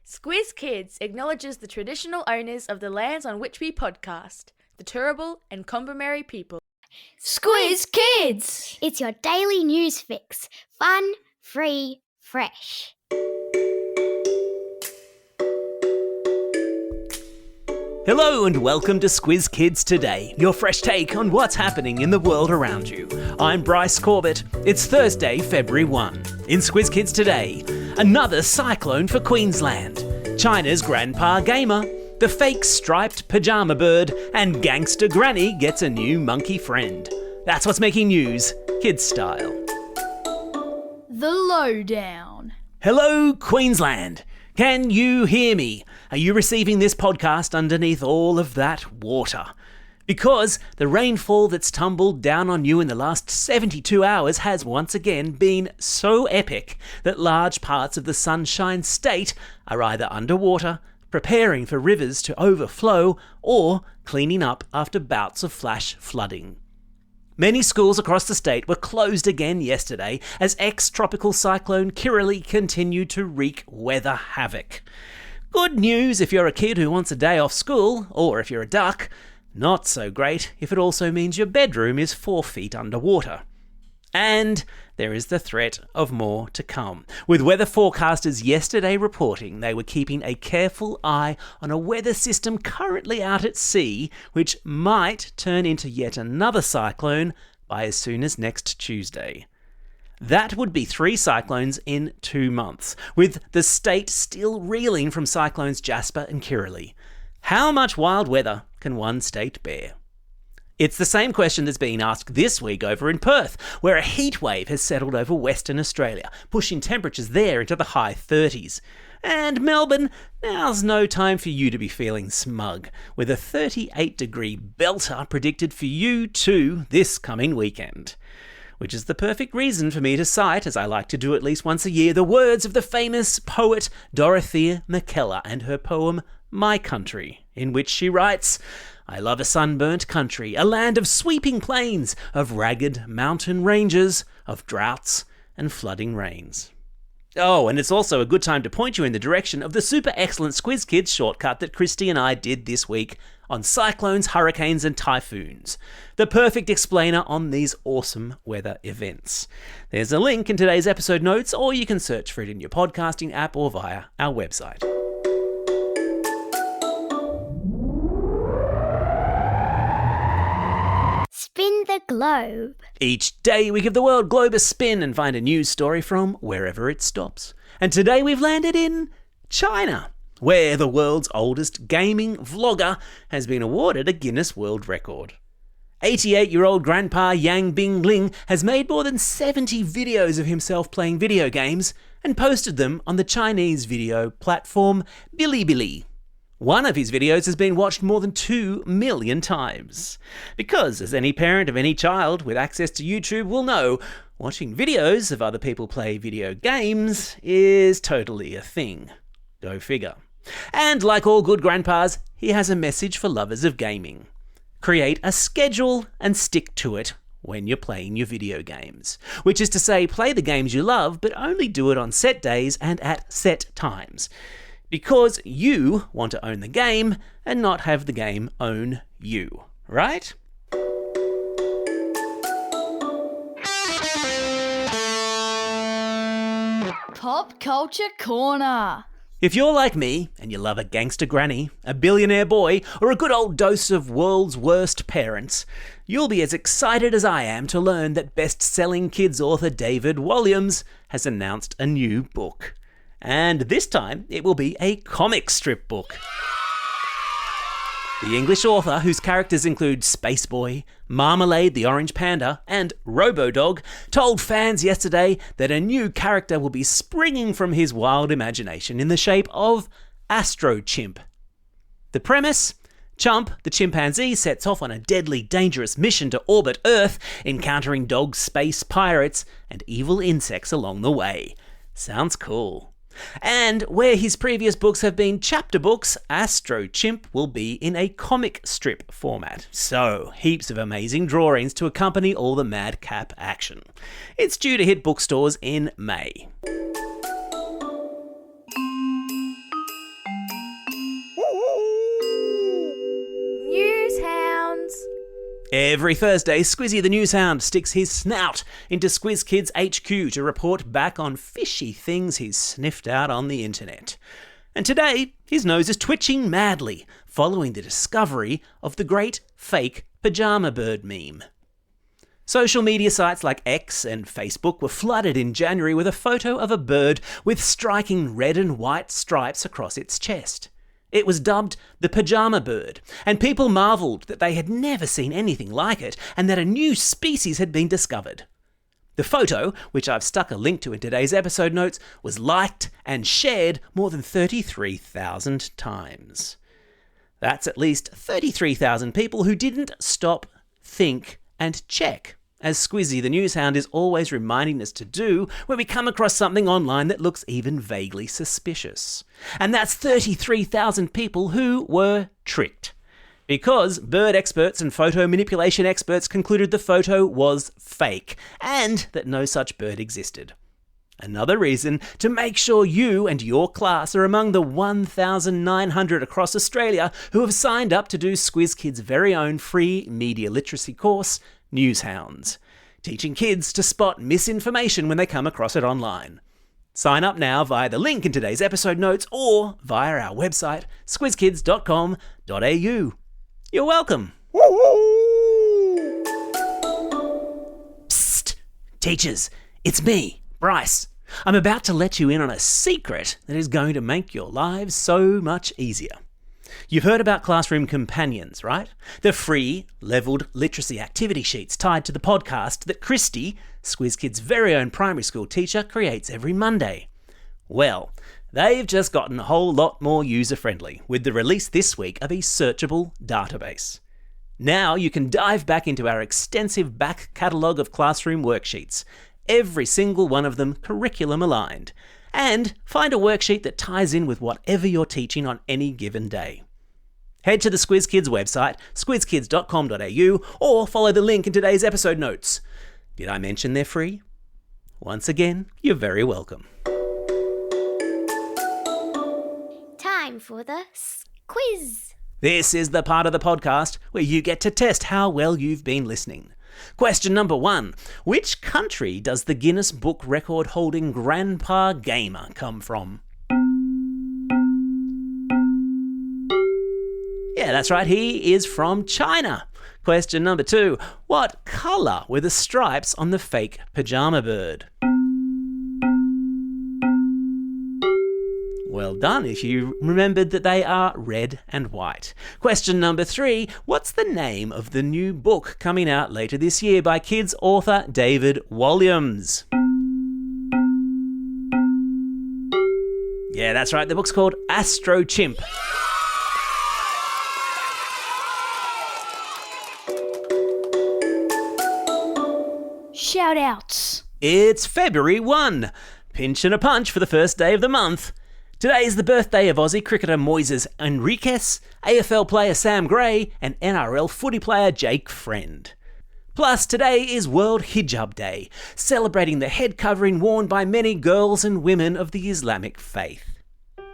Squiz Kids acknowledges the traditional owners of the lands on which we podcast, the Turrbal and Kombumerri people. Squiz Kids! It's your daily news fix. Fun, free, fresh. Hello and welcome to Squiz Kids Today, your fresh take on what's happening in the world around you. I'm Bryce Corbett. It's Thursday, February 1. In Squiz Kids Today, another cyclone for Queensland, China's grandpa gamer, the fake striped pyjama bird, and Gangster granny gets a new monkey friend. That's what's making news, kids style. The Lowdown. Hello, Queensland. Can you hear me? Are you receiving this podcast underneath all of that water? Because the rainfall that's tumbled down on you in the last 72 hours has once again been so epic that large parts of the Sunshine State are either underwater, preparing for rivers to overflow, or cleaning up after bouts of flash flooding. Many schools across the state were closed again yesterday as ex-tropical cyclone Kirrily continued to wreak weather havoc. Good news if you're a kid who wants a day off school, or if you're a duck. Not so great if it also means your bedroom is 4 feet underwater. And there is the threat of more to come, with weather forecasters yesterday reporting they were keeping a careful eye on a weather system currently out at sea, which might turn into yet another cyclone by as soon as next Tuesday. That would be 3 cyclones in 2 months, with the state still reeling from cyclones Jasper and Kirrily. How much wild weather can one state bear? It's the same question that's being asked this week over in Perth, where a heat wave has settled over Western Australia, pushing temperatures there into the high 30s. And Melbourne, now's no time for you to be feeling smug, with a 38-degree belter predicted for you too this coming weekend. Which is the perfect reason for me to cite, as I like to do at least once a year, the words of the famous poet Dorothea McKellar and her poem My Country, in which she writes, "I love a sunburnt country, a land of sweeping plains, of ragged mountain ranges, of droughts and flooding rains." Oh, and it's also a good time to point you in the direction of the super excellent Squiz Kids shortcut that Christy and I did this week on cyclones, hurricanes and typhoons. The perfect explainer on these awesome weather events. There's a link in today's episode notes, or you can search for it in your podcasting app or via our website. Spin the globe. Each day we give the world globe a spin and find a news story from wherever it stops. And today we've landed in China, where the world's oldest gaming vlogger has been awarded a Guinness World Record. 88-year-old grandpa Yang Binglin has made more than 70 videos of himself playing video games and posted them on the Chinese video platform Bilibili. One of his videos has been watched more than 2 million times. Because, as any parent of any child with access to YouTube will know, watching videos of other people play video games is totally a thing. Go figure. And like all good grandpas, he has a message for lovers of gaming. Create a schedule and stick to it when you're playing your video games. Which is to say, play the games you love, but only do it on set days and at set times. Because you want to own the game and not have the game own you, right? Pop Culture Corner. If you're like me and you love a gangster granny, a billionaire boy, or a good old dose of world's worst parents, you'll be as excited as I am to learn that best-selling kids author David Walliams has announced a new book. And this time, it will be a comic strip book. The English author, whose characters include Space Boy, Marmalade the Orange Panda, and Robo-Dog, told fans yesterday that a new character will be springing from his wild imagination in the shape of Astro-Chimp. The premise? Chump, the chimpanzee, sets off on a deadly, dangerous mission to orbit Earth, encountering dog space pirates and evil insects along the way. Sounds cool. And where his previous books have been chapter books, Astro-Chimp will be in a comic strip format. So, heaps of amazing drawings to accompany all the madcap action. It's due to hit bookstores in May. Every Thursday, Squizzy the Newshound sticks his snout into Squiz Kids HQ to report back on fishy things he's sniffed out on the internet. And today, his nose is twitching madly following the discovery of the great fake pyjama bird meme. Social media sites like X and Facebook were flooded in January with a photo of a bird with striking red and white stripes across its chest. It was dubbed the pyjama bird, and people marvelled that they had never seen anything like it and that a new species had been discovered. The photo, which I've stuck a link to in today's episode notes, was liked and shared more than 33,000 times. That's at least 33,000 people who didn't stop, think, and check, as Squizzy the Newshound is always reminding us to do when we come across something online that looks even vaguely suspicious. And that's 33,000 people who were tricked. Because bird experts and photo manipulation experts concluded the photo was fake, and that no such bird existed. Another reason to make sure you and your class are among the 1,900 across Australia who have signed up to do Squiz Kids' very own free media literacy course, Newshounds, teaching kids to spot misinformation when they come across it online. Sign up now via the link in today's episode notes or via our website, squizkids.com.au. You're welcome. Psst! Teachers, it's me, Bryce. I'm about to let you in on a secret that is going to make your lives so much easier. You've heard about Classroom Companions, right? The free, levelled literacy activity sheets tied to the podcast that Christy, Squiz Kids' very own primary school teacher, creates every Monday. Well, they've just gotten a whole lot more user-friendly with the release this week of a searchable database. Now you can dive back into our extensive back catalogue of classroom worksheets, every single one of them curriculum-aligned, and find a worksheet that ties in with whatever you're teaching on any given day. Head to the Squiz Kids website, squizkids.com.au, or follow the link in today's episode notes. Did I mention they're free? Once again, you're very welcome. Time for the quiz. This is the part of the podcast where you get to test how well you've been listening. Question number 1. Which country does the Guinness Book Record holding Grandpa Gamer come from? Yeah, that's right, he is from China. Question number 2. What colour were the stripes on the fake pyjama bird? Well done if you remembered that they are red and white. Question number 3. What's the name of the new book coming out later this year by kids author David Walliams? Yeah, that's right, the book's called Astro-Chimp. Shout-outs. It's February 1. Pinch and a punch for the first day of the month. Today is the birthday of Aussie cricketer Moises Enriquez, AFL player Sam Gray, and NRL footy player Jake Friend. Plus, today is World Hijab Day, celebrating the head covering worn by many girls and women of the Islamic faith.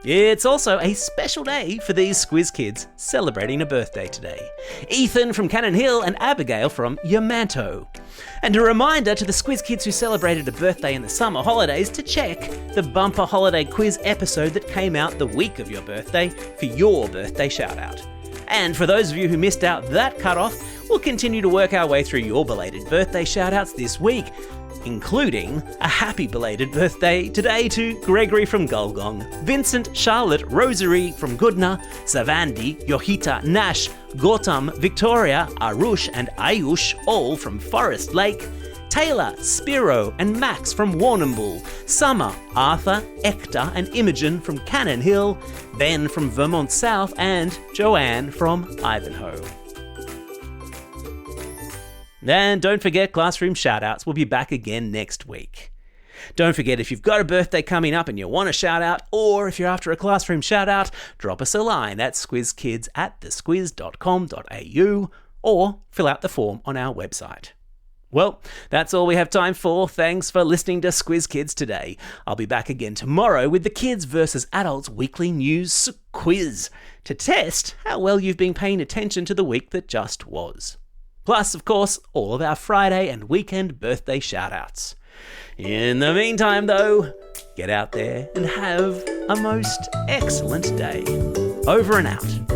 It's also a special day for these Squiz Kids celebrating a birthday today. Ethan from Cannon Hill and Abigail from Yamanto. And a reminder to the Squiz Kids who celebrated a birthday in the summer holidays to check the bumper holiday quiz episode that came out the week of your birthday for your birthday shout out. And for those of you who missed out that cutoff, we'll continue to work our way through your belated birthday shout outs this week, including a happy belated birthday today to Gregory from Gulgong, Vincent, Charlotte, Rosary from Goodna, Savandi, Yohita, Nash, Gautam, Victoria, Arush and Ayush, all from Forest Lake, Taylor, Spiro and Max from Warrnambool, Summer, Arthur, Ector and Imogen from Cannon Hill, Ben from Vermont South and Joanne from Ivanhoe. And don't forget, Classroom Shoutouts will be back again next week. Don't forget, if you've got a birthday coming up and you want a shout out, or if you're after a classroom shout out, drop us a line at squizkids@thesquiz.com.au or fill out the form on our website. Well, that's all we have time for. Thanks for listening to Squiz Kids today. I'll be back again tomorrow with the Kids vs. Adults Weekly News Quiz to test how well you've been paying attention to the week that just was. Plus, of course, all of our Friday and weekend birthday shout-outs. In the meantime, though, get out there and have a most excellent day. Over and out.